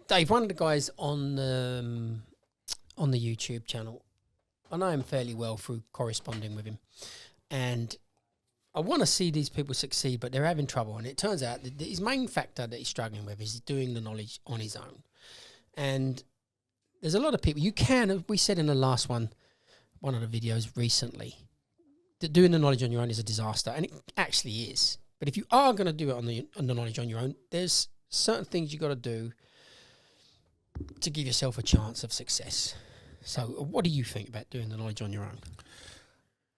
Dave, one of the guys on the YouTube channel, I know him fairly well through corresponding with him, and I want to see these people succeed, but they're having trouble. And it turns out that his main factor that he's struggling with is doing the knowledge on his own. And there's a lot of people, we said in the last one of the videos recently, that doing the knowledge on your own is a disaster, and it actually is. But if you are going to do it on the knowledge on your own, there's certain things you got to do to give yourself a chance of success. So what do you think about doing the knowledge on your own?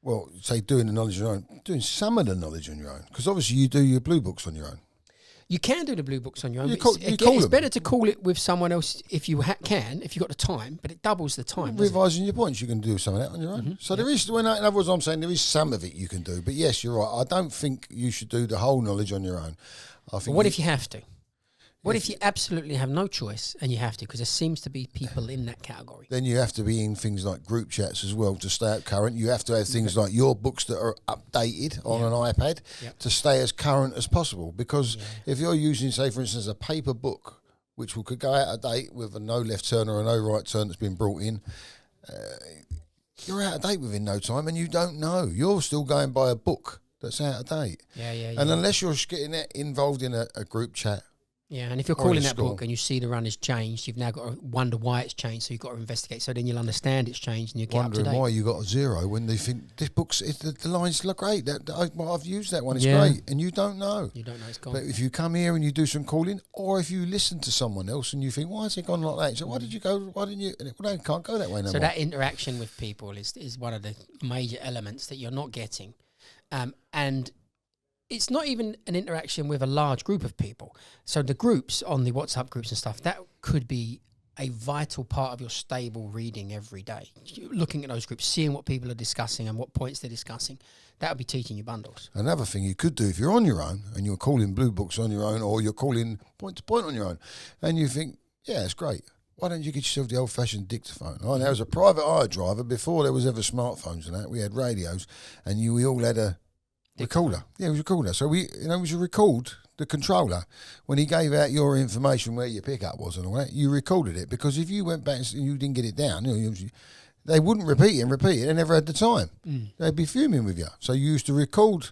Well, say doing the knowledge on your own, doing some of the knowledge on your own, because obviously you do your blue books on your own. You can do the blue books on your own. It's better to call it with someone else if you can, if you've got the time, but it doubles the time. Revising your points, you can do some of that on your own. Mm-hmm. So there is, in other words, I'm saying there is some of it you can do. But yes, you're right. I don't think you should do the whole knowledge on your own. I think. What if you have to? What if you absolutely have no choice and you have to? Because there seems to be people in that category. Then you have to be in things like group chats as well to stay up current. You have to have things like your books that are updated on an iPad to stay as current as possible. Because if you're using, say, for instance, a paper book, which could go out of date with a no left turn or a no right turn that's been brought in, you're out of date within no time and you don't know. You're still going by a book that's out of date. And unless you're getting involved in a group chat, yeah, and if you're calling that book and you see the run has changed, you've now got to wonder why it's changed, so you've got to investigate. So then you'll understand it's changed and you get up to date. Wondering why you got a 0 when they think, this book's, the lines look great, I've used that one, it's great, and you don't know. You don't know it's gone. But if you come here and you do some calling, or if you listen to someone else and you think, why has it gone like that? So why didn't you, well, it can't go that way no more. So that interaction with people is one of the major elements that you're not getting. And it's not even an interaction with a large group of people. So the groups on the WhatsApp groups and stuff, that could be a vital part of your stable reading every day. Looking at those groups, seeing what people are discussing and what points they're discussing, that would be teaching you bundles. Another thing you could do if you're on your own and you're calling blue books on your own, or you're calling point to point on your own, and you think, yeah, it's great. Why don't you get yourself the old-fashioned dictaphone? Oh, there was a private eye driver before there was ever smartphones and that. We had radios, and we all had a recorder. Yeah, it was a recorder. So it was a record, the controller, when he gave out your information where your pickup was and all that, you recorded it, because if you went back and you didn't get it down, they wouldn't repeat it. They never had the time. They'd be fuming with you. So you used to record,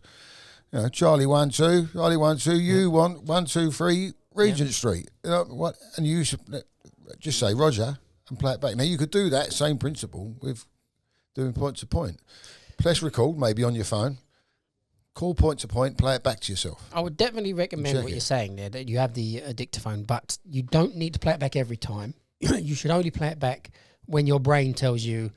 Charlie 1 2, Charlie 1 2, you want 1 2 3 Regent Street. What? And you used to just say Roger and play it back. Now you could do that same principle with doing point to point. Press record, maybe on your phone. Call point to point, play it back to yourself. I would definitely recommend what you're saying there, that you have the dictaphone, but you don't need to play it back every time. You should only play it back when your brain tells you,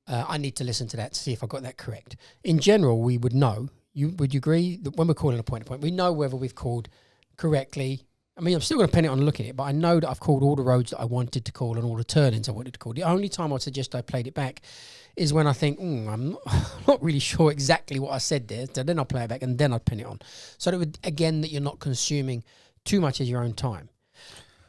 I need to listen to that to see if I got that correct. In general, we would know. Would you agree that when we're calling a point to point, we know whether we've called correctly? I mean, I'm still going to pen it on and look at it, but I know that I've called all the roads that I wanted to call and all the turn-ins I wanted to call. The only time I'd suggest I played it back is when I think, I'm not really sure exactly what I said there. So then I'll play it back and then I'd pin it on. So that you're not consuming too much of your own time.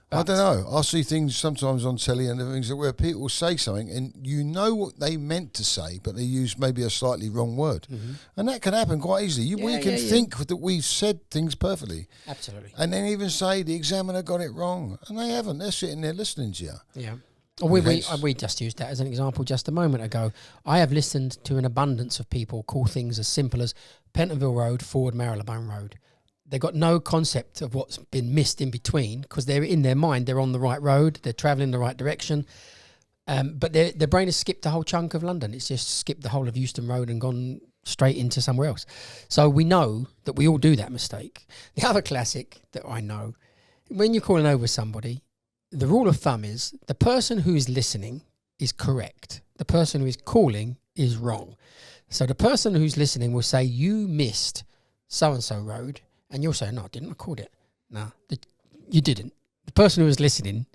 But I don't know. I see things sometimes on telly and things where people say something and you know what they meant to say, but they use maybe a slightly wrong word. Mm-hmm. And that can happen quite easily. We can think that we've said things perfectly. Absolutely. And then even say the examiner got it wrong. And they haven't. They're sitting there listening to you. Yeah. We just used that as an example just a moment ago. I have listened to an abundance of people call things as simple as Pentonville Road, Forward Marylebone Road. They've got no concept of what's been missed in between, because they're in their mind, they're on the right road, they're travelling the right direction. But their brain has skipped a whole chunk of London. It's just skipped the whole of Euston Road and gone straight into somewhere else. So we know that we all do that mistake. The other classic that I know, when you're calling over somebody, the rule of thumb is the person who is listening is correct. The person who is calling is wrong. So the person who's listening will say, you missed so-and-so road. And you'll say, no, I didn't record it. No, you didn't. The person who was listening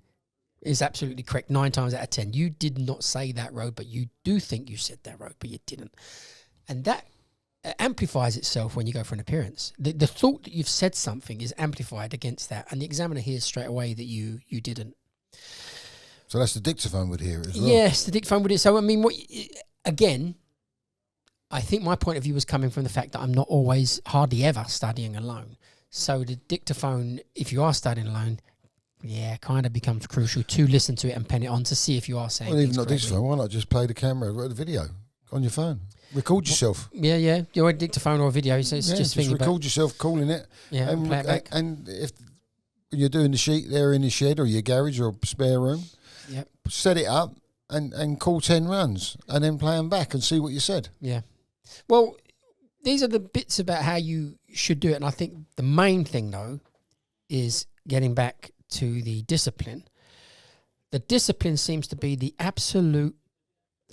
is absolutely correct 9 times out of 10. You did not say that road, but you do think you said that road, but you didn't. And that amplifies itself when you go for an appearance. The thought that you've said something is amplified against that, and the examiner hears straight away that you didn't. So that's the dictaphone would hear it as well. Yes, the dictaphone would. So, I mean, again, I think my point of view was coming from the fact that I'm not always, hardly ever studying alone. So the dictaphone, if you are studying alone, kind of becomes crucial to listen to it and pen it on to see if you are saying. Well, even not correctly. dictaphone. Why not just play the camera, the video on your phone? Record yourself. Yeah. You're a dictaphone or a video, so it's just thinking about. Record yourself calling it. Yeah, and play it back. And if you're doing the sheet there in the shed or your garage or spare room, set it up and call 10 runs and then play them back and see what you said. Yeah. Well, these are the bits about how you should do it. And I think the main thing, though, is getting back to the discipline. The discipline seems to be the absolute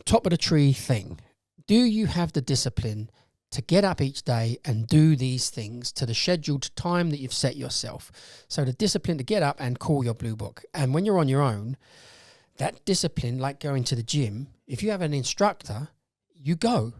top of the tree thing. Do you have the discipline to get up each day and do these things to the scheduled time that you've set yourself? So the discipline to get up and call your blue book. And when you're on your own, that discipline, like going to the gym, if you have an instructor, you go.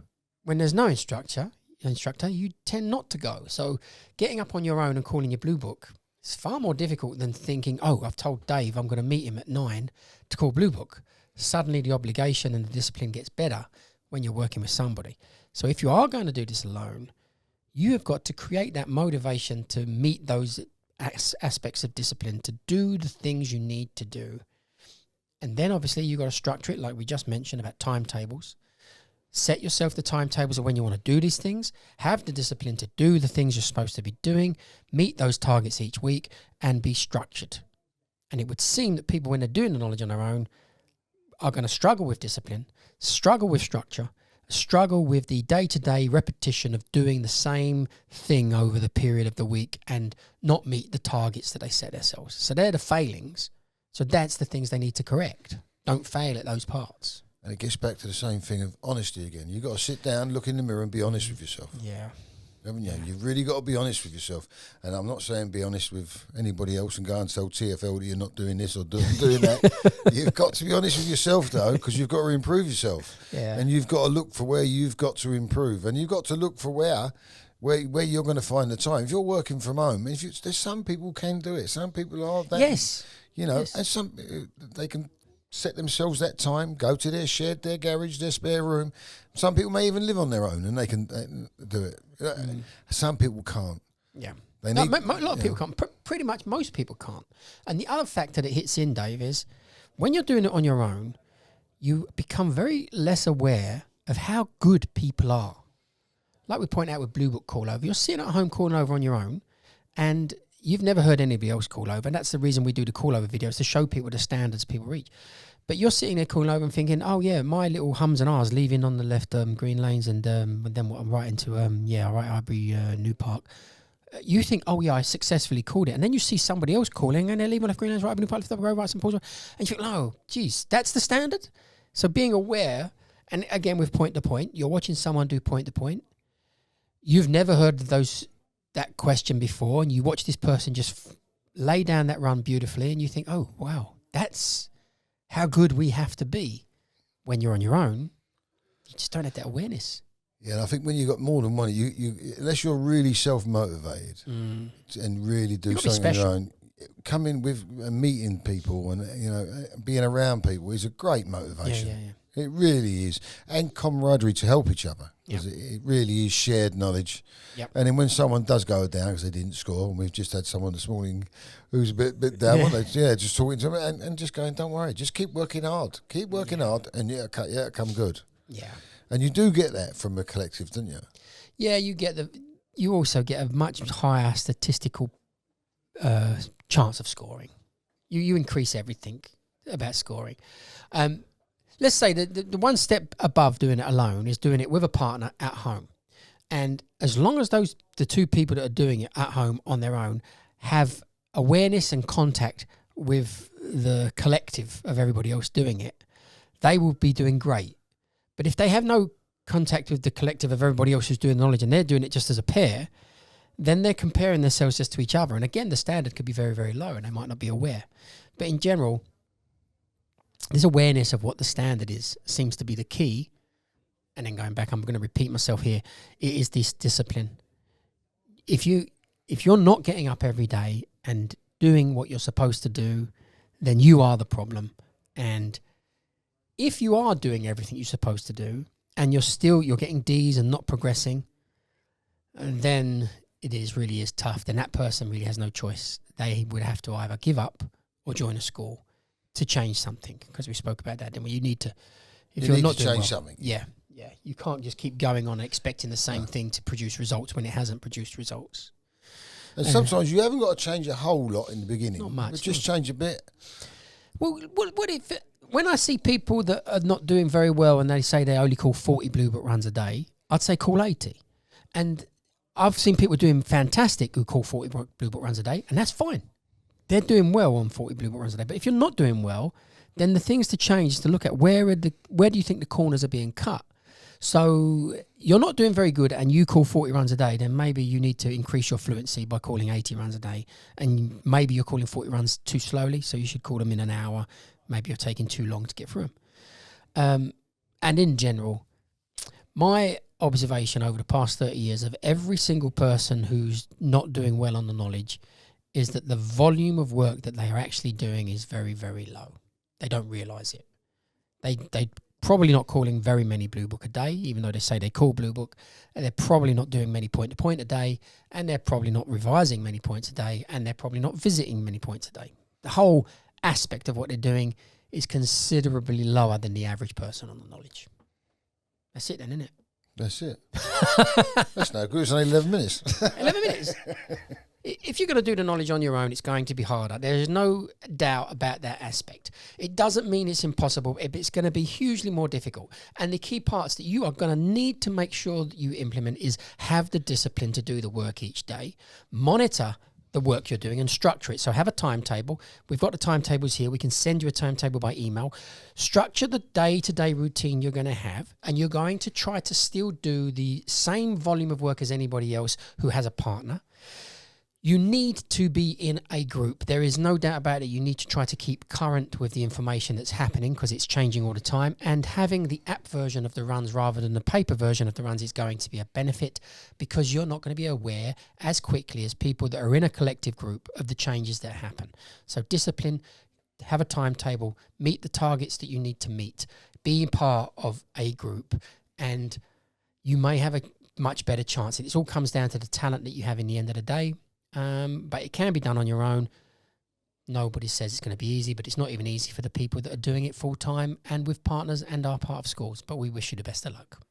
When there's no instructor, you tend not to go. So getting up on your own and calling your blue book is far more difficult than thinking, oh, I've told Dave I'm going to meet him at 9 to call blue book. Suddenly the obligation and the discipline gets better when you're working with somebody. So if you are going to do this alone, you have got to create that motivation to meet those aspects of discipline, to do the things you need to do. And then obviously you've got to structure it like we just mentioned about timetables. Set yourself the timetables of when you want to do these things. Have the discipline to do the things you're supposed to be doing. Meet those targets each week and be structured. And it would seem that people, when they're doing the knowledge on their own, are going to struggle with discipline, struggle with structure, struggle with the day-to-day repetition of doing the same thing over the period of the week and not meet the targets that they set themselves. So they're the failings. So that's the things they need to correct. Don't fail at those parts. And it gets back to the same thing of honesty again. You've got to sit down, look in the mirror and be honest with yourself. Yeah. Haven't you? You've really got to be honest with yourself. And I'm not saying be honest with anybody else and go and tell TFL that you're not doing this or doing that. You've got to be honest with yourself, though, because you've got to improve yourself. Yeah. And you've got to look for where you've got to improve. And you've got to look for where you're going to find the time. If you're working from home, there's some people can do it. Some people are that. Yes. You know, yes. And some they can set themselves that time, go to their shed, their garage, their spare room. Some people may even live on their own and they can do it. Some people can't. Yeah. They need, a lot of people can't. Pretty much most people can't. And the other factor that hits in, Dave, is when you're doing it on your own, you become very less aware of how good people are. Like we point out with Blue Book Call Over, you're sitting at home calling over on your own and you've never heard anybody else call over, and that's the reason we do the call over videos, to show people the standards people reach. But you're sitting there calling over and thinking, oh yeah, my little hums and ahs leaving on the left green lanes, and then what I'm right into Ivory New Park. You think, oh yeah, I successfully called it, and then you see somebody else calling and they're leaving left green lanes, right New Park, left up, right St Paul's, and you think, oh geez, that's the standard. So being aware, and again with point to point, you're watching someone do point to point. You've never heard that question before, and you watch this person just lay down that run beautifully, and you think, oh wow, that's how good we have to be. When you're on your own, you just don't have that awareness. Yeah, and I think when you've got more than one, you unless you're really self-motivated and really do something on your own, coming with meeting people and being around people is a great motivation. Yeah. It really is. And camaraderie to help each other. Yep. It really is shared knowledge. Yep. And then when someone does go down because they didn't score, and we've just had someone this morning who's a bit down, just talking to them and just going, don't worry, just keep working hard. Keep working hard and it'll come good. Yeah. And you do get that from a collective, don't you? Yeah, you also get a much higher statistical chance of scoring. You increase everything about scoring. Let's say that the one step above doing it alone is doing it with a partner at home. And as long as the two people that are doing it at home on their own have awareness and contact with the collective of everybody else doing it, they will be doing great. But if they have no contact with the collective of everybody else who's doing the knowledge and they're doing it just as a pair, then they're comparing themselves just to each other. And again, the standard could be very, very low and they might not be aware. But in general, this awareness of what the standard is seems to be the key. And then going back, I'm going to repeat myself here. It is this discipline. If you're not getting up every day and doing what you're supposed to do, then you are the problem. And if you are doing everything you're supposed to do and you're getting D's and not progressing, then it really is tough. Then that person really has no choice. They would have to either give up or join a school to change something, because we spoke about that, didn't we? You need to, if You you're need not to doing change well, something. Yeah. You can't just keep going on and expecting the same thing to produce results when it hasn't produced results. And sometimes you haven't got to change a whole lot in the beginning. Not much, But just change a bit. Well, what if, when I see people that are not doing very well and they say they only call 40 Blue Book runs a day, I'd say call 80. And I've seen people doing fantastic who call 40 Blue Book runs a day, and that's fine. They're doing well on 40 Blue Book runs a day. But if you're not doing well, then the things to change is to look at where do you think the corners are being cut? So you're not doing very good and you call 40 runs a day, then maybe you need to increase your fluency by calling 80 runs a day. And maybe you're calling 40 runs too slowly, so you should call them in an hour. Maybe you're taking too long to get through them. And in general, my observation over the past 30 years of every single person who's not doing well on the knowledge is that the volume of work that they are actually doing is very, very low. They don't realise it. They probably not calling very many Blue Book a day, even though they say they call Blue Book. And they're probably not doing many point-to-point a day, and they're probably not revising many points a day, and they're probably not visiting many points a day. The whole aspect of what they're doing is considerably lower than the average person on the knowledge. That's it then, isn't it? That's it. That's no good. It's only 11 minutes. 11 minutes. If you're going to do the knowledge on your own, it's going to be harder. There's no doubt about that aspect. It doesn't mean it's impossible. It's going to be hugely more difficult. And the key parts that you are going to need to make sure that you implement is have the discipline to do the work each day. Monitor the work you're doing and structure it. So have a timetable. We've got the timetables here. We can send you a timetable by email. Structure the day-to-day routine you're going to have, and you're going to try to still do the same volume of work as anybody else who has a partner. You need to be in a group. There is no doubt about it. You need to try to keep current with the information that's happening because it's changing all the time. And having the app version of the runs rather than the paper version of the runs is going to be a benefit because you're not going to be aware as quickly as people that are in a collective group of the changes that happen. So discipline, have a timetable, meet the targets that you need to meet, be part of a group, and you may have a much better chance. It all comes down to the talent that you have in the end of the day. But it can be done on your own. Nobody says it's going to be easy, but it's not even easy for the people that are doing it full time and with partners and are part of schools. But we wish you the best of luck.